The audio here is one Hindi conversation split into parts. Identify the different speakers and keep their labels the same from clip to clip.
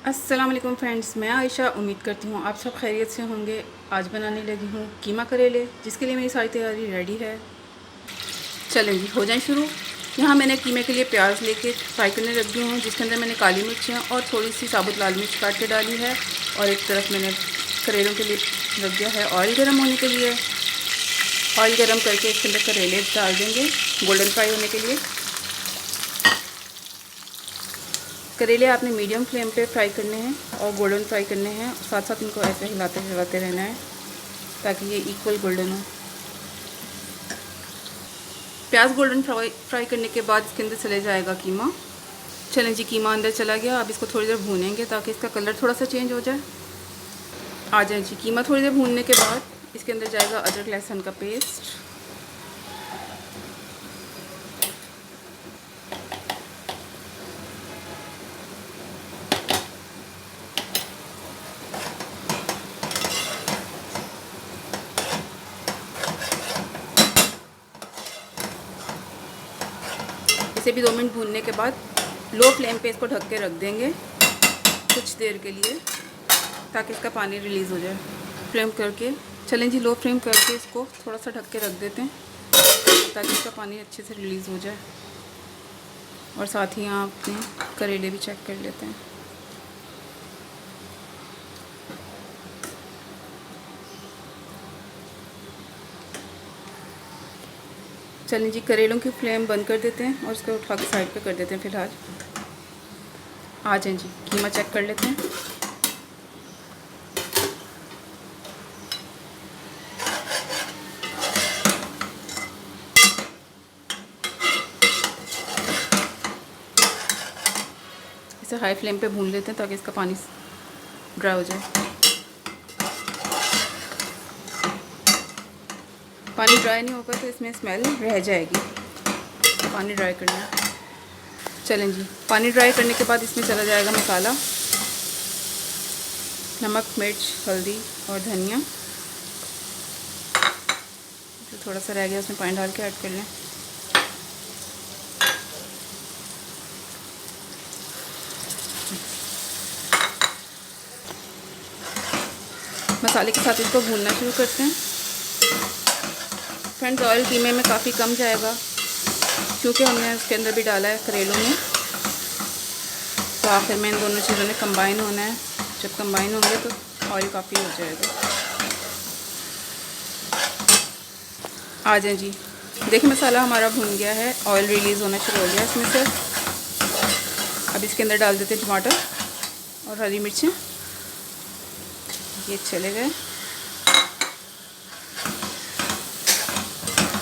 Speaker 1: अस्सलाम वालेकुम फ्रेंड्स, मैं आयशा उम्मीद करती हूँ आप सब खैरियत से होंगे। आज बनाने लगी हूँ कीमा करेले, जिसके लिए मेरी सारी तैयारी रेडी है। चलें जी, हो जाए शुरू। यहाँ मैंने कीमे के लिए प्याज लेके फ्राई करने रख दी हूँ, जिसके अंदर मैंने काली मिर्चियाँ और थोड़ी सी साबुत लाल मिर्च काट के डाली है। और एक तरफ मैंने करेलों के लिए रख दिया है ऑयल गर्म होने के लिए। ऑयल गर्म करके इसके अंदर करेले डाल देंगे गोल्डन फ्राई होने के लिए। करेले आपने मीडियम फ्लेम पे फ्राई करने हैं और गोल्डन फ्राई करने हैं। साथ साथ इनको ऐसे हिलाते रहना है ताकि ये इक्वल गोल्डन हो। प्याज गोल्डन फ्राई करने के बाद इसके अंदर चले जाएगा कीमा। चलें जी, कीमा अंदर चला गया। अब इसको थोड़ी देर भूनेंगे ताकि इसका कलर थोड़ा सा चेंज हो जाए। आ जाए जी, कीमा थोड़ी देर भूनने के बाद इसके अंदर जाएगा अदरक लहसुन का पेस्ट। इसे भी 2 मिनट भूनने के बाद लो फ्लेम पे इसको ढक के रख देंगे कुछ देर के लिए, ताकि इसका पानी रिलीज़ हो जाए। फ्लेम करके चलें जी, लो फ्लेम करके इसको थोड़ा सा ढक के रख देते हैं ताकि इसका पानी अच्छे से रिलीज़ हो जाए। और साथ ही यहाँ अपने करेले भी चेक कर लेते हैं। चलें जी, करेलों की फ्लेम बंद कर देते हैं और उसको उठा के साइड पे कर देते हैं फ़िलहाल। आ जाएं जी, कीमा चेक कर लेते हैं। इसे हाई फ्लेम पे भून लेते हैं ताकि इसका पानी ड्राई हो जाए। पानी ड्राई नहीं होगा तो इसमें स्मेल रह जाएगी, पानी ड्राई करना है। चलें जी, पानी ड्राई करने के बाद इसमें चला जाएगा मसाला, नमक, मिर्च, हल्दी और धनिया। जो थोड़ा सा रह गया उसमें पानी डाल के ऐड कर लें। मसाले के साथ इसको भूनना शुरू करते हैं। फ्रेंड्स, ऑयल कीमे में काफ़ी कम जाएगा क्योंकि हमने उसके अंदर भी डाला है करेलों में, तो आखिर में इन दोनों चीज़ों ने कंबाइन होना है। जब कंबाइन होंगे तो ऑयल काफ़ी हो जाएगा। आ जाए जी, देखिए मसाला हमारा भुन गया है, ऑयल रिलीज़ होना शुरू हो गया इसमें से। अब इसके अंदर डाल देते हैं टमाटर और हरी मिर्चें। ये चले गए।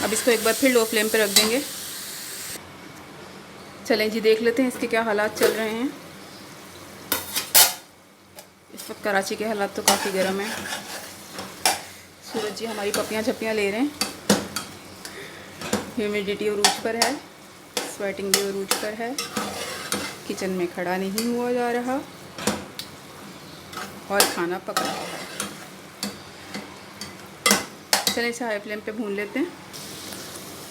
Speaker 1: अब इसको एक बार फिर लो फ्लेम पे रख देंगे। चलें जी, देख लेते हैं इसके क्या हालात चल रहे हैं। इस वक्त कराची के हालात तो काफ़ी गर्म है। सूरज जी हमारी पपियाँ झप्पियाँ ले रहे हैं। ह्यूमिडिटी अरूज पर है, स्वेटिंग भी अरूज पर है। किचन में खड़ा नहीं हुआ जा रहा और खाना पक रहा है। चलिए इसे हाई फ्लेम पे भून लेते हैं।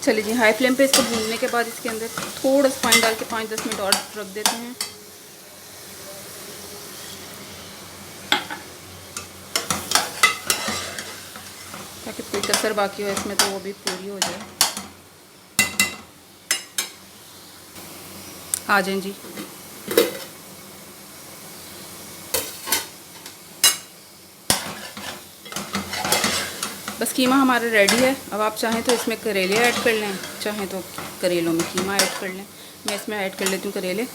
Speaker 1: चलिए जी, हाई फ्लेम पे इसको भूनने के बाद इसके अंदर थोड़ा सा पानी डाल के 5-10 मिनट और रख देते हैं। ताकि कोई कसर बाकी हो इसमें तो वो भी पूरी हो जाए। आ जाएं जी, बस कीमा हमारा रेडी है। अब आप चाहें तो इसमें करेले ऐड कर लें, चाहें तो करेलों में कीमा ऐड कर लें। मैं इसमें ऐड कर लेती हूँ करेले।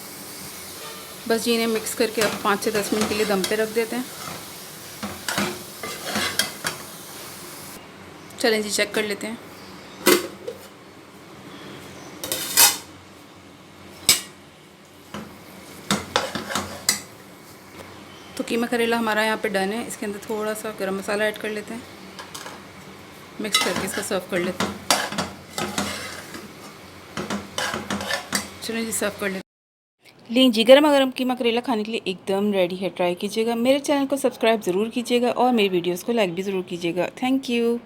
Speaker 1: बस जी, इन्हें मिक्स करके अब 5 से 10 मिनट के लिए दम पे रख देते हैं। चलें जी, चेक कर लेते हैं। तो कीमा करेला हमारा यहाँ पे डन है। इसके अंदर थोड़ा सा गरम मसाला ऐड कर लेते हैं, मिक्स करके इसको सर्व कर लेते हैं। चलिए जी, सर्व कर लेते हैं। लीजिए, गरम गरम कीमा करेला खाने के लिए एकदम रेडी है। ट्राई कीजिएगा। मेरे चैनल को सब्सक्राइब ज़रूर कीजिएगा और मेरी वीडियोस को लाइक भी ज़रूर कीजिएगा। Thank you.